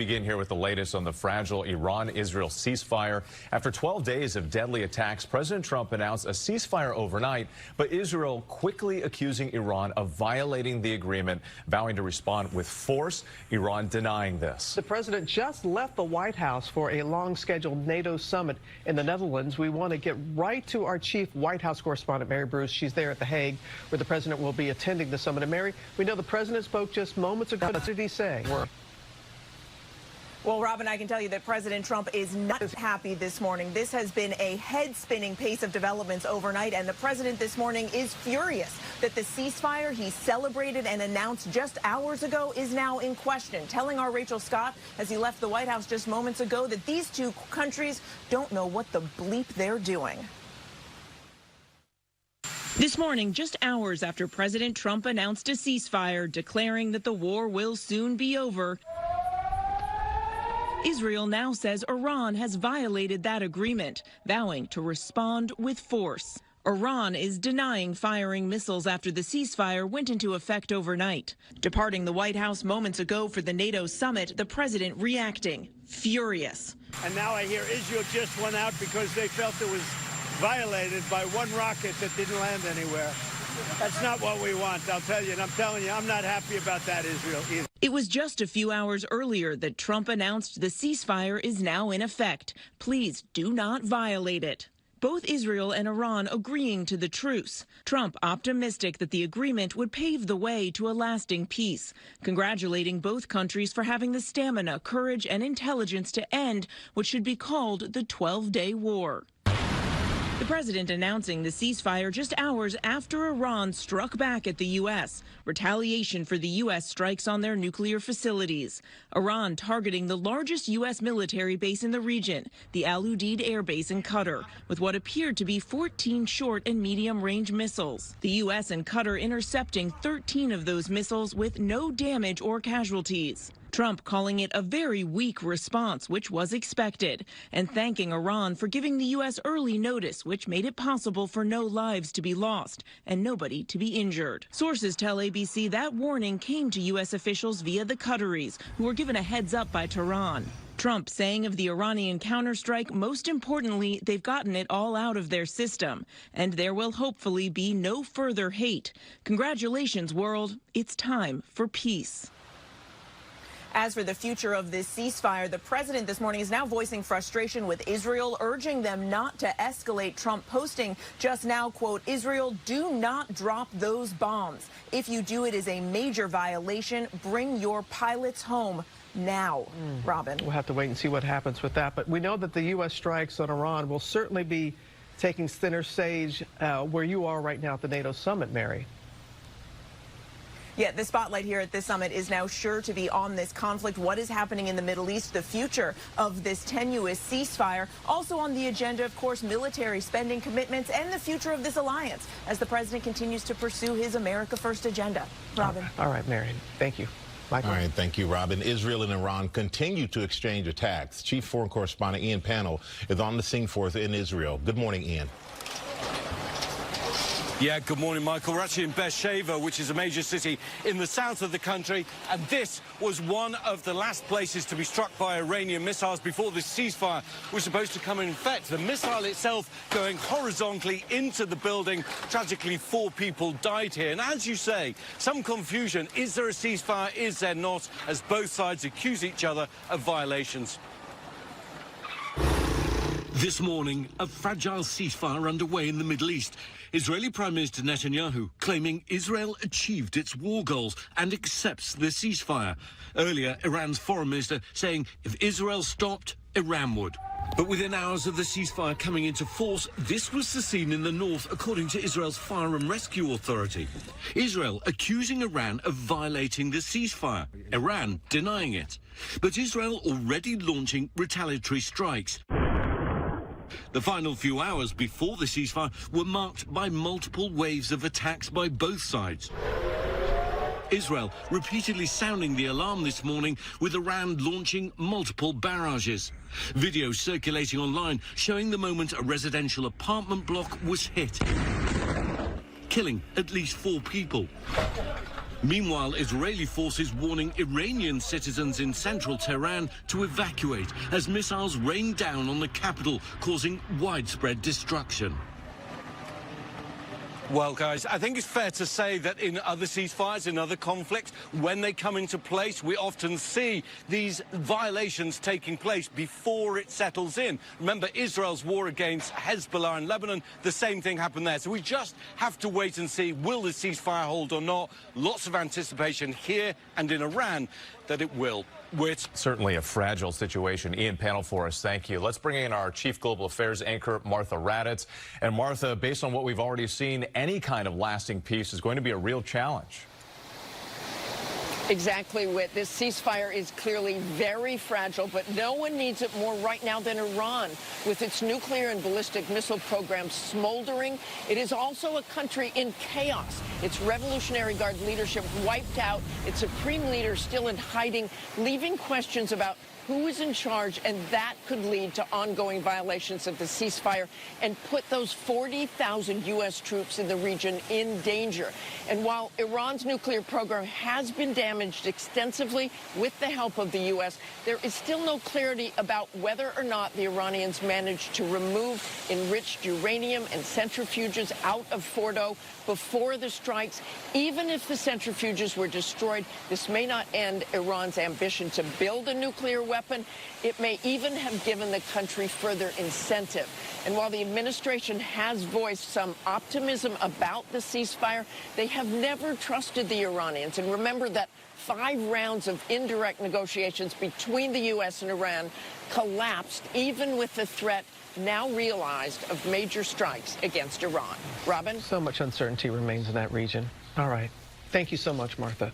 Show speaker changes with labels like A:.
A: Begin here with the latest on the fragile Iran-Israel ceasefire. After 12 days of deadly attacks, President Trump announced a ceasefire overnight, but Israel quickly accusing Iran of violating the agreement, vowing to respond with force, Iran denying this.
B: The president just left the White House for a long-scheduled NATO summit in the Netherlands. We want to get right to our chief White House correspondent, Mary Bruce. She's there at The Hague, where the president will be attending the summit. And Mary, we know the president spoke just moments ago. What did he say?
C: Well, Robin, I can tell you that President Trump is not happy this morning. This has been a head-spinning pace of developments overnight, and the president this morning is furious that the ceasefire he celebrated and announced just hours ago is now in question, telling our Rachel Scott as he left the White House just moments ago that these two countries don't know what the bleep they're doing.
D: This morning, just hours after President Trump announced a ceasefire, declaring that the war will soon be over, Israel now says Iran has violated that agreement, vowing to respond with force. Iran is denying firing missiles after the ceasefire went into effect overnight. Departing the White House moments ago for the NATO summit, the president reacting, furious.
E: And now I hear Israel just went out because they felt it was violated by one rocket that didn't land anywhere. That's not what we want, I'll tell you. And I'm telling you, I'm not happy about that, Israel, either.
D: It was just a few hours earlier that Trump announced the ceasefire is now in effect. Please do not violate it. Both Israel and Iran agreeing to the truce. Trump optimistic that the agreement would pave the way to a lasting peace, congratulating both countries for having the stamina, courage, and intelligence to end what should be called the 12-day war. The president announcing the ceasefire just hours after Iran struck back at the U.S., retaliation for the U.S. strikes on their nuclear facilities. Iran targeting the largest U.S. military base in the region, the Al Udeid Air Base in Qatar, with what appeared to be 14 short and medium-range missiles. The U.S. and Qatar intercepting 13 of those missiles with no damage or casualties. Trump calling it a very weak response, which was expected, and thanking Iran for giving the U.S. early notice, which made it possible for no lives to be lost and nobody to be injured. Sources tell ABC that warning came to U.S. officials via the Qataris, who were given a heads up by Tehran. Trump saying of the Iranian counterstrike, most importantly, they've gotten it all out of their system, and there will hopefully be no further hate. Congratulations, world. It's time for peace.
C: As for the future of this ceasefire, the president this morning is now voicing frustration with Israel, urging them not to escalate. Trump posting just now, quote, Israel, do not drop those bombs. If you do, it is a major violation. Bring your pilots home now. Robin.
B: We'll have to wait and see what happens with that. But we know that the U.S. strikes on Iran will certainly be taking center stage where you are right now at the NATO summit, Mary.
C: Yeah, the spotlight here at this summit is now sure to be on this conflict, what is happening in the Middle East, the future of this tenuous ceasefire. Also on the agenda, of course, military spending commitments and the future of this alliance as the president continues to pursue his America First agenda. Robin.
B: All right, Mary. Thank you. Michael.
F: All right, thank you, Robin. Israel and Iran continue to exchange attacks. Chief Foreign Correspondent Ian Pannell is on the scene for us in Israel. Good morning, Ian.
G: Yeah, good morning, Michael. We're actually in Beersheba, which is a major city in the south of the country, and this was one of the last places to be struck by Iranian missiles before this ceasefire was supposed to come in effect. The missile itself going horizontally into the building. Tragically, 4 people died here. And as you say, some confusion. Is there a ceasefire? Is there not? As both sides accuse each other of violations.
H: This morning, a fragile ceasefire underway in the Middle East. Israeli Prime Minister Netanyahu claiming Israel achieved its war goals and accepts the ceasefire. Earlier, Iran's foreign minister saying if Israel stopped, Iran would. But within hours of the ceasefire coming into force, this was the scene in the north, according to Israel's Fire and Rescue Authority. Israel accusing Iran of violating the ceasefire, Iran denying it. But Israel already launching retaliatory strikes. The final few hours before the ceasefire were marked by multiple waves of attacks by both sides. Israel repeatedly sounding the alarm this morning, with Iran launching multiple barrages. Videos circulating online showing the moment a residential apartment block was hit, killing at least 4 people. Meanwhile, Israeli forces warning Iranian citizens in central Tehran to evacuate as missiles rain down on the capital, causing widespread destruction.
G: Well, guys, I think it's fair to say that in other ceasefires, in other conflicts, when they come into place, we often see these violations taking place before it settles in. Remember, Israel's war against Hezbollah in Lebanon, the same thing happened there. So we just have to wait and see, will the ceasefire hold or not? Lots of anticipation here and in Iran that it will.
A: Certainly a fragile situation. Ian, panel for us, thank you. Let's bring in our Chief Global Affairs anchor, Martha Raddatz. And Martha, based on what we've already seen, any kind of lasting peace is going to be a real challenge.
I: Exactly, Whit. This ceasefire is clearly very fragile, but no one needs it more right now than Iran. With its nuclear and ballistic missile programs smoldering, it is also a country in chaos. Its Revolutionary Guard leadership wiped out, its supreme leader still in hiding, leaving questions about who is in charge, and that could lead to ongoing violations of the ceasefire and put those 40,000 U.S. troops in the region in danger. And while Iran's nuclear program has been damaged extensively with the help of the U.S., there is still no clarity about whether or not the Iranians managed to remove enriched uranium and centrifuges out of Fordo before the strikes. Even if the centrifuges were destroyed, this may not end Iran's ambition to build a nuclear weapon. It may even have given the country further incentive. And while the administration has voiced some optimism about the ceasefire, they have never trusted the Iranians. And remember that 5 rounds of indirect negotiations between the U.S. and Iran collapsed, even with the threat now realized of major strikes against Iran. Robin?
B: So much uncertainty remains in that region. All right. Thank you so much, Martha.